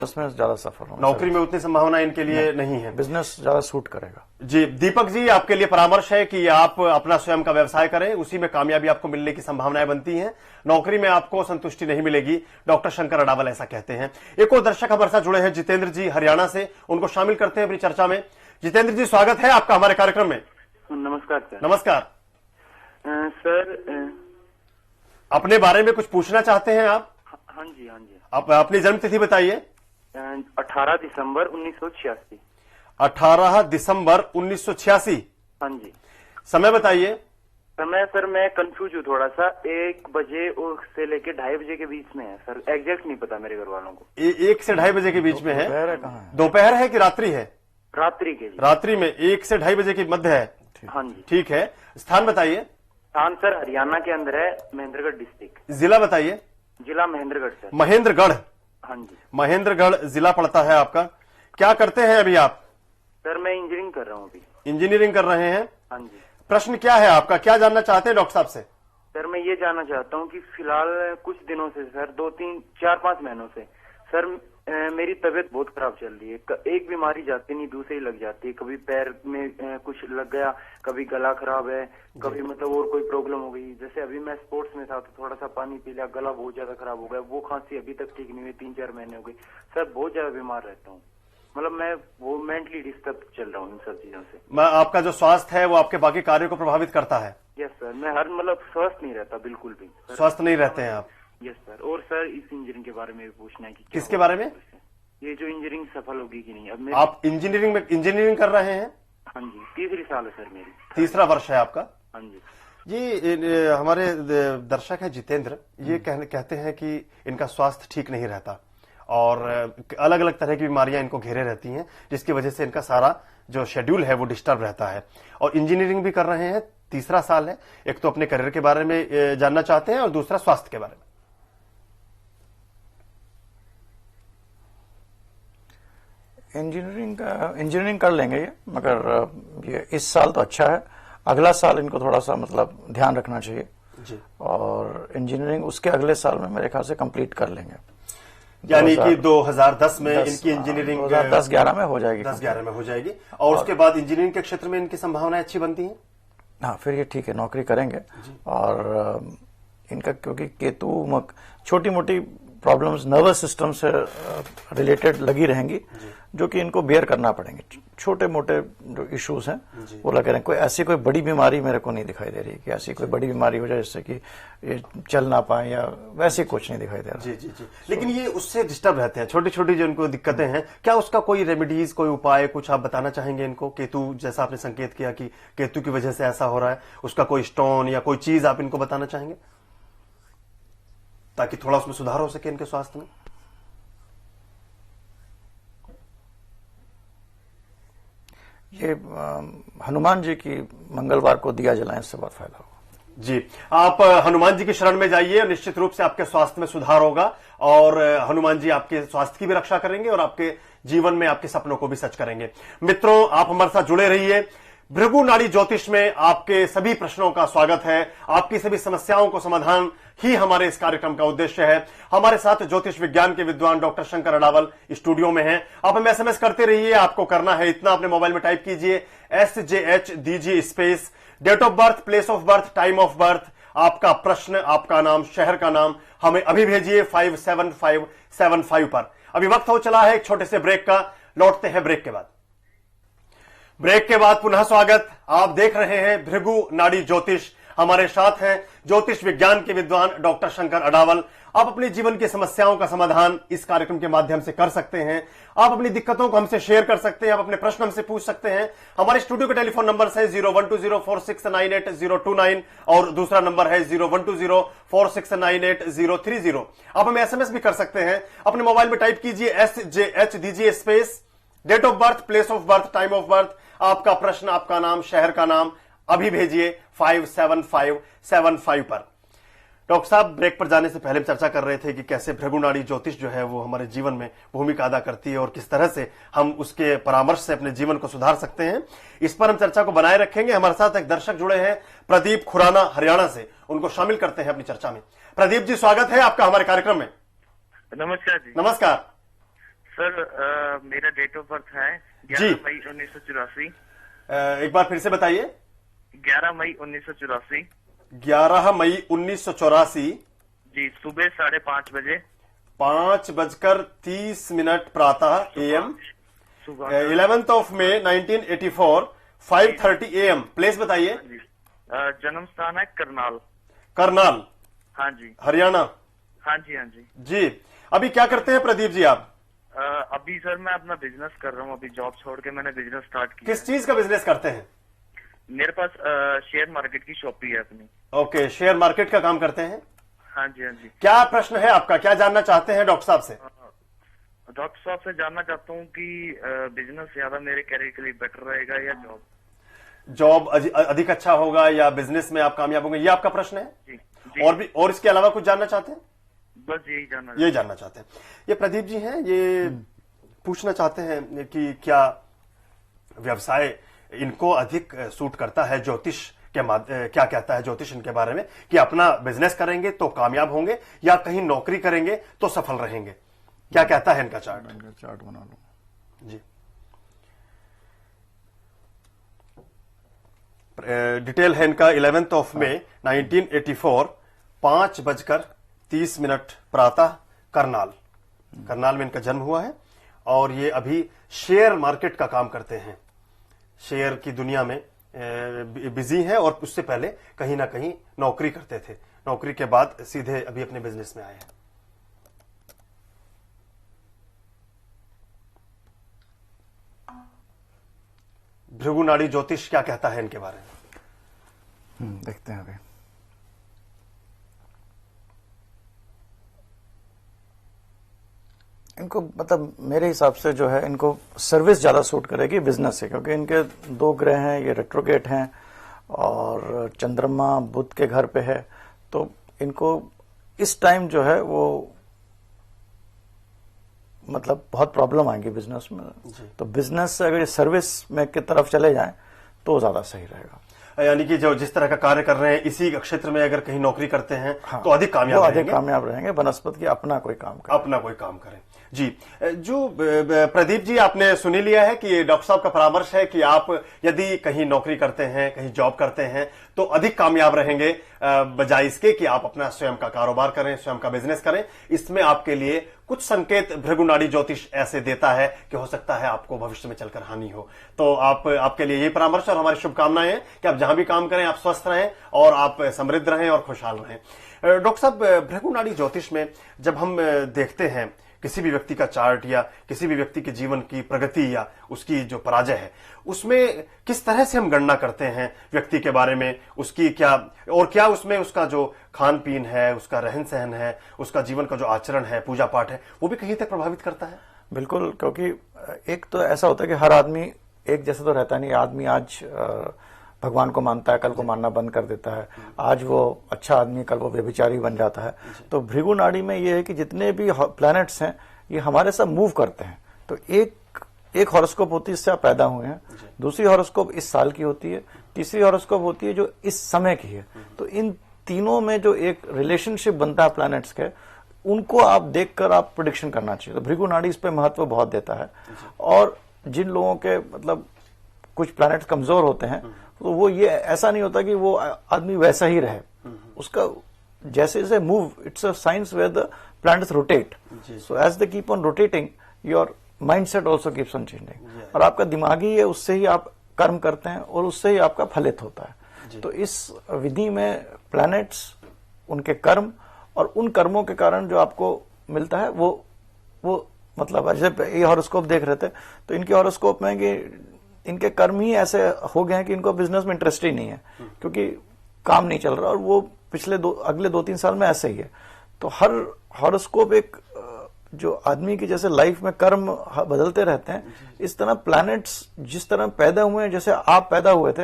उसमें ज्यादा सफर होगा। नौकरी में उतनी संभावना इनके लिए नहीं है। बिजनेस ज्यादा सूट करेगा। जी दीपक जी, आपके लिए परामर्श है कि आप अपना स्वयं का व्यवसाय करें, उसी में कामयाबी आपको मिलने की संभावनाएं बनती हैं। नौकरी में आपको संतुष्टि नहीं मिलेगी, डॉक्टर शंकर अडावल ऐसा कहते हैं। एक और दर्शक हमारे साथ जुड़े हैं, जितेंद्र जी हरियाणा से, उनको शामिल करते हैं अपनी चर्चा में। जितेंद्र जी, स्वागत है आपका हमारे कार्यक्रम में। नमस्कार सर। नमस्कार सर, अपने बारे में कुछ पूछना चाहते हैं आप? हाँ जी हाँ जी। आप अपनी जन्म तिथि बताइए। 18 दिसंबर 1986। 18 दिसंबर 1986। हाँ जी। समय बताइए। समय सर मैं कंफ्यूज हूँ थोड़ा सा, 1 बजे से लेके 2:30 बजे के बीच में है सर, एग्जैक्ट नहीं पता मेरे घर वालों को। 1 से 2:30 बजे के बीच में है। दोपहर है कहाँ है? दोपहर है कि रात्रि है? रात्रि के जी। रात्रि में 1 से 2:30 बजे के मध्य है। हाँ जी। ठीक है, स्थान बताइए। स्थान सर हरियाणा के अंदर है, महेंद्रगढ़ डिस्ट्रिक्ट। जिला बताइए। जिला महेंद्रगढ़ सर। महेंद्रगढ़। हाँ जी। महेंद्रगढ़ जिला पड़ता है आपका। क्या करते हैं अभी आप? सर मैं इंजीनियरिंग कर रहा हूँ अभी। इंजीनियरिंग कर रहे हैं। हाँ जी। प्रश्न क्या है आपका, क्या जानना चाहते हैं डॉक्टर साहब से? सर मैं ये जानना चाहता हूँ कि फिलहाल कुछ दिनों से सर, 2-3-4-5 महीनों से सर मेरी तबीयत बहुत खराब चल रही है। एक बीमारी जाती नहीं दूसरी लग जाती है, कभी पैर में कुछ लग गया, कभी गला खराब है, कभी मतलब और कोई प्रॉब्लम हो गई। जैसे अभी मैं स्पोर्ट्स में था तो थोड़ा सा पानी पी लिया, गला बहुत ज्यादा खराब हो गया। वो खांसी अभी तक ठीक नहीं हुई, 3-4 महीने हो गए सर। बहुत ज्यादा बीमार रहता हूँ, मतलब मैं वो मेंटली डिस्टर्ब चल रहा हूँ इन सब चीजों से। आपका जो स्वास्थ्य है वो आपके बाकी कार्यों को प्रभावित करता है? यस सर, मैं हर मतलब स्वस्थ नहीं रहता बिल्कुल भी। स्वस्थ नहीं रहते हैं आप? Yes sir. और सर इस इंजीनियरिंग के बारे में भी पूछना है कि किसके बारे में? ये जो इंजीनियरिंग सफल होगी कि नहीं। अब आप इंजीनियरिंग कर रहे हैं? हाँ जी, तीसरी साल है सर मेरी। तीसरा वर्ष है आपका? हाँ जी। ये हमारे दर्शक है जितेंद्र, ये कहते हैं कि इनका स्वास्थ्य ठीक नहीं रहता और अलग अलग तरह की बीमारियां इनको घेरे रहती हैं, जिसकी वजह से इनका सारा जो शेड्यूल है वो डिस्टर्ब रहता है। और इंजीनियरिंग भी कर रहे हैं, तीसरा साल है। एक तो अपने करियर के बारे में जानना चाहते हैं और दूसरा स्वास्थ्य के बारे में। इंजीनियरिंग कर लेंगे ये, मगर ये इस साल तो अच्छा है, अगला साल इनको थोड़ा सा मतलब ध्यान रखना चाहिए जी। और इंजीनियरिंग उसके अगले साल में मेरे ख्याल से कंप्लीट कर लेंगे। यानी कि 2010 में इनकी इंजीनियरिंग 2010-11 में हो जाएगी। 10-11 में हो जाएगी और उसके बाद इंजीनियरिंग के क्षेत्र में इनकी संभावनाएं अच्छी बनती हैं। हाँ, फिर ये ठीक है, नौकरी करेंगे। और इनका क्योंकि केतु छोटी मोटी प्रॉब्लम्स नर्वस सिस्टम से रिलेटेड लगी रहेंगी, जो कि इनको बेयर करना पड़ेंगे। छोटे मोटे जो इश्यूज हैं वो लगे रहेंगे। कोई ऐसी कोई बड़ी बीमारी मेरे को नहीं दिखाई दे रही कि ऐसी कोई बड़ी बीमारी हो जाए जिससे कि ये चल ना पाए या वैसे कुछ नहीं दिखाई दे रहा। जी जी जी। लेकिन ये उससे डिस्टर्ब रहते हैं, छोटी छोटी जो इनको दिक्कतें हैं, क्या उसका कोई रेमेडीज, कोई उपाय कुछ आप बताना चाहेंगे इनको? केतु जैसा आपने संकेत किया कि केतु की वजह से ऐसा हो रहा है, उसका कोई स्टोन या कोई चीज आप इनको बताना चाहेंगे ताकि थोड़ा उसमें सुधार हो सके इनके स्वास्थ्य में? ये हनुमान जी की मंगलवार को दिया जलाएं, इससे बहुत फायदा होगा। जी, आप हनुमान जी की शरण में जाइए, निश्चित रूप से आपके स्वास्थ्य में सुधार होगा और हनुमान जी आपके स्वास्थ्य की भी रक्षा करेंगे और आपके जीवन में आपके सपनों को भी सच करेंगे। मित्रों, आप हमारे साथ जुड़े रहिए। भृगु नाड़ी ज्योतिष में आपके सभी प्रश्नों का स्वागत है। आपकी सभी समस्याओं को समाधान ही हमारे इस कार्यक्रम का उद्देश्य है। हमारे साथ ज्योतिष विज्ञान के विद्वान डॉक्टर शंकर अडावल स्टूडियो में हैं। आप हमें एसएमएस करते रहिए। आपको करना है इतना, अपने मोबाइल में टाइप कीजिए SJH दीजिए space, date of birth, place of birth, time of birth, आपका प्रश्न, आपका नाम, शहर का नाम हमें अभी भेजिए 57575 पर। अभी वक्त हो चला है एक छोटे से ब्रेक का, लौटते हैं ब्रेक के बाद। ब्रेक के बाद पुनः स्वागत। आप देख रहे हैं भृगु नाड़ी ज्योतिष। हमारे साथ हैं ज्योतिष विज्ञान के विद्वान डॉक्टर शंकर अडावल। आप अपने जीवन की समस्याओं का समाधान इस कार्यक्रम के माध्यम से कर सकते हैं। आप अपनी दिक्कतों को हमसे शेयर कर सकते हैं, आप अपने प्रश्न हमसे पूछ सकते हैं। हमारे स्टूडियो के टेलीफोन नंबर है 012046988029 और दूसरा नंबर है 012046988030। आप हमें एसएमएस भी कर सकते हैं। अपने मोबाइल में टाइप कीजिए SJH दीजिए space, date of birth, place of birth, time of birth, आपका प्रश्न, आपका नाम, शहर का नाम अभी भेजिए 57575 पर। डॉक्टर साहब, ब्रेक पर जाने से पहले चर्चा कर रहे थे कि कैसे भृगु नाड़ी ज्योतिष जो है वो हमारे जीवन में भूमिका अदा करती है और किस तरह से हम उसके परामर्श से अपने जीवन को सुधार सकते हैं। इस पर हम चर्चा को बनाए रखेंगे। हमारे साथ एक दर्शक जुड़े हैं, प्रदीप खुराना हरियाणा से, उनको शामिल करते हैं अपनी चर्चा में। प्रदीप जी, स्वागत है आपका हमारे कार्यक्रम में। नमस्कार जी। नमस्कार सर मेरा डेट ऑफ बर्थ है जी। 11 मई 1984। एक बार फिर से बताइए। 11 मई 1984। 11 मई 1984। जी, सुबह 5:30 बजे। 5:30 प्रातः AM। सुबह 11th of May 1984 5:30 AM। Place बताइए। जी। जन्म स्थान है करनाल। करनाल, हाँ जी। हरियाणा। हाँ जी, हाँ जी। जी, अभी क्या करते हैं प्रदीप जी आप? अभी सर मैं अपना बिजनेस कर रहा हूँ। अभी जॉब छोड़ के मैंने बिजनेस स्टार्ट किया। किस चीज का बिजनेस करते हैं? मेरे पास शेयर मार्केट की शॉप भी है अपनी। ओके, शेयर मार्केट का काम करते हैं। हाँ जी, हाँ जी। क्या प्रश्न है आपका, क्या जानना चाहते हैं डॉक्टर साहब से? डॉक्टर साहब से जानना चाहता हूँ कि बिजनेस ज्यादा मेरे कैरियर के लिए बेटर रहेगा या जॉब? जॉब अधिक अच्छा होगा या बिजनेस में आप कामयाब होंगे, ये आपका प्रश्न है? जी, जी। और भी, और इसके अलावा कुछ जानना चाहते हैं? बस यही जानना। ये जानना चाहते हैं। ये प्रदीप जी हैं, ये पूछना चाहते हैं कि क्या व्यवसाय इनको अधिक सूट करता है, ज्योतिष के क्या कहता है ज्योतिष इनके बारे में, कि अपना बिजनेस करेंगे तो कामयाब होंगे या कहीं नौकरी करेंगे तो सफल रहेंगे? क्या कहता है इनका चार्ट? चार्ट बना लो जी। डिटेल है इनका 11th ऑफ May 1984 5:30 प्रातः करनाल। करनाल में इनका जन्म हुआ है और ये अभी शेयर मार्केट का काम करते हैं। शेयर की दुनिया में बिजी हैं और उससे पहले कहीं ना कहीं नौकरी करते थे। नौकरी के बाद सीधे अभी अपने बिजनेस में आए हैं। भृगु नाड़ी ज्योतिष क्या कहता है इनके बारे में? देखते हैं अभी। इनको मतलब मेरे हिसाब से जो है इनको सर्विस ज्यादा सूट करेगी बिजनेस से, क्योंकि इनके 2 ग्रह हैं, ये रेट्रोगेट हैं और चंद्रमा बुध के घर पे है, तो इनको इस टाइम जो है वो मतलब बहुत प्रॉब्लम आएंगी बिजनेस में। तो बिजनेस से अगर सर्विस में की तरफ चले जाएं तो ज्यादा सही रहेगा। यानी कि जो जिस तरह का कार्य कर रहे हैं इसी क्षेत्र में अगर कहीं नौकरी करते हैं तो अधिक कामयाब रहेंगे। बनस्पत की अपना कोई काम करें। जी, जो प्रदीप जी आपने सुन लिया है कि डॉक्टर साहब का परामर्श है कि आप यदि कहीं नौकरी करते हैं, कहीं जॉब करते हैं तो अधिक कामयाब रहेंगे, बजाय इसके कि आप अपना स्वयं का कारोबार करें, स्वयं का बिजनेस करें। इसमें आपके लिए कुछ संकेत भृगु नाड़ी ज्योतिष ऐसे देता है कि हो सकता है आपको भविष्य में चलकर हानि हो। तो आपके लिए ये परामर्श और हमारी शुभकामनाएं हैं कि आप जहां भी काम करें आप स्वस्थ रहें और आप समृद्ध रहें और खुशहाल रहें। डॉक्टर साहब, भृगु नाड़ी ज्योतिष में जब हम देखते हैं किसी भी व्यक्ति का चार्ट या किसी भी व्यक्ति के जीवन की प्रगति या उसकी जो पराजय है, उसमें किस तरह से हम गणना करते हैं व्यक्ति के बारे में, उसकी क्या उसमें उसका जो खान पीन है, उसका रहन सहन है, उसका जीवन का जो आचरण है, पूजा पाठ है, वो भी कहीं तक प्रभावित करता है? बिल्कुल, क्योंकि एक तो ऐसा होता है कि हर आदमी एक जैसा तो रहता नहीं। आदमी आज भगवान को मानता है, कल को मानना बंद कर देता है। आज वो अच्छा आदमी, कल वो व्यभिचारी बन जाता है। तो भृगु नाड़ी में ये है कि जितने भी प्लैनेट्स हैं ये हमारे साथ मूव करते हैं। तो एक हॉरोस्कोप होती है इससे आप पैदा हुए हैं, दूसरी हॉरोस्कोप इस साल की होती है, तीसरी हॉरोस्कोप होती है जो इस समय की है। तो इन तीनों में जो एक रिलेशनशिप बनता है प्लैनेट्स के, उनको आप देखकर आप प्रेडिक्शन करना चाहिए। तो भृगु नाड़ी इस पे महत्व बहुत देता है। और जिन लोगों के मतलब कुछ प्लैनेट्स कमजोर होते हैं तो वो ये ऐसा नहीं होता कि वो आदमी वैसा ही रहे, उसका जैसे जैसे move, it's a science where the planets rotate. So as they keep on rotating your mindset also keeps on changing. और आपका दिमागी है, उससे ही आप कर्म करते हैं और उससे ही आपका फलित होता है। तो इस विधि में प्लैनेट्स, उनके कर्म और उन कर्मों के कारण जो आपको मिलता है वो मतलब जैसे ये हॉरोस्कोप देख रहे थे तो इनके हॉरोस्कोप में कि इनके कर्म ही ऐसे हो गए हैं कि इनको बिजनेस में इंटरेस्ट ही नहीं है, क्योंकि काम नहीं चल रहा। और वो अगले 2-3 साल में ऐसे ही है। तो हर हॉरोस्कोप एक जो आदमी की जैसे लाइफ में कर्म बदलते रहते हैं, इस तरह प्लैनेट्स जिस तरह पैदा हुए हैं, जैसे आप पैदा हुए थे,